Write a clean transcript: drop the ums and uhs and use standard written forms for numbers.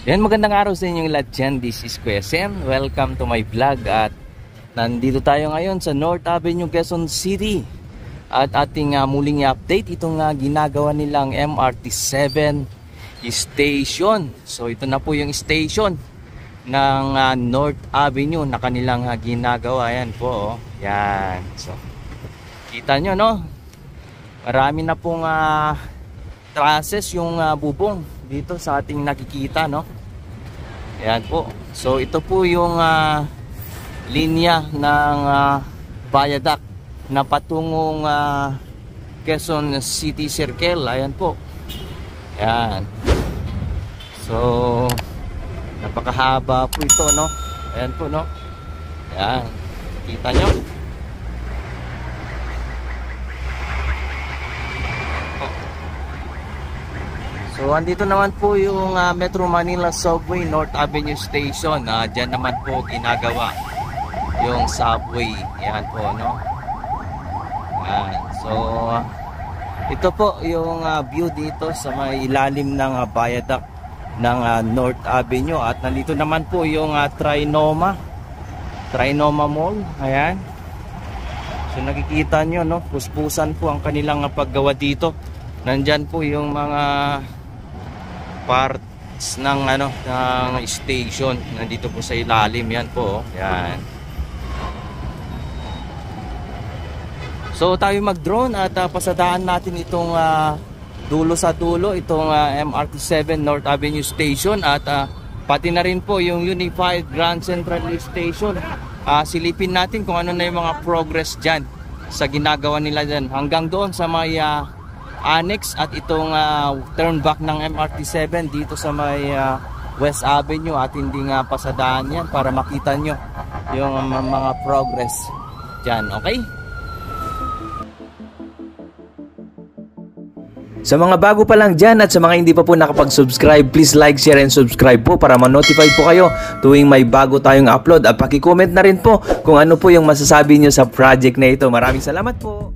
Yan, magandang araw sa inyong lahat dyan. This is Kuya Sen. Welcome to my vlog. At nandito tayo ngayon sa North Avenue, Quezon City. At ating muling update itong ginagawa nilang MRT-7 station. So ito na po yung station ng North Avenue na kanilang ginagawa. Yan po. Yan. So kita nyo, no? Marami na pong trusses yung bubong dito sa ating nakikita, no? Ayan po. So ito po yung linya ng viaduct na patungong Quezon City Circle. Ayan po. Ayan. So napakahaba po ito, no? Ayan po, no? Ayan. Kita nyo? So andito naman po yung Metro Manila Subway North Avenue Station. Diyan naman po ginagawa yung subway. Yan po, no? Yan. So ito po yung view dito sa may ilalim ng viaduct ng North Avenue. At nandito naman po yung Trinoma Mall. Ayan. So nakikita nyo, no? Puspusan po ang kanilang paggawa dito. Nandyan po yung mga parts ng ng station nandito po sa ilalim. Yan po, yan. So tayo mag-drone at pasadaan natin itong dulo sa dulo itong MRT-7 North Avenue Station at pati na rin po yung Unified Grand Central Station. Silipin natin kung ano na yung mga progress dyan sa ginagawa nila dyan hanggang doon sa may annex at itong turn back ng MRT-7 dito sa may West Avenue. At hindi nga pasadaan yan para makita nyo yung mga progress dyan. Okay? Sa mga bago pa lang dyan at sa mga hindi pa po nakapag-subscribe, please like, share, and subscribe po para ma-notify po kayo tuwing may bago tayong upload. At paki-comment na rin po kung ano po yung masasabi nyo sa project na ito. Maraming salamat po!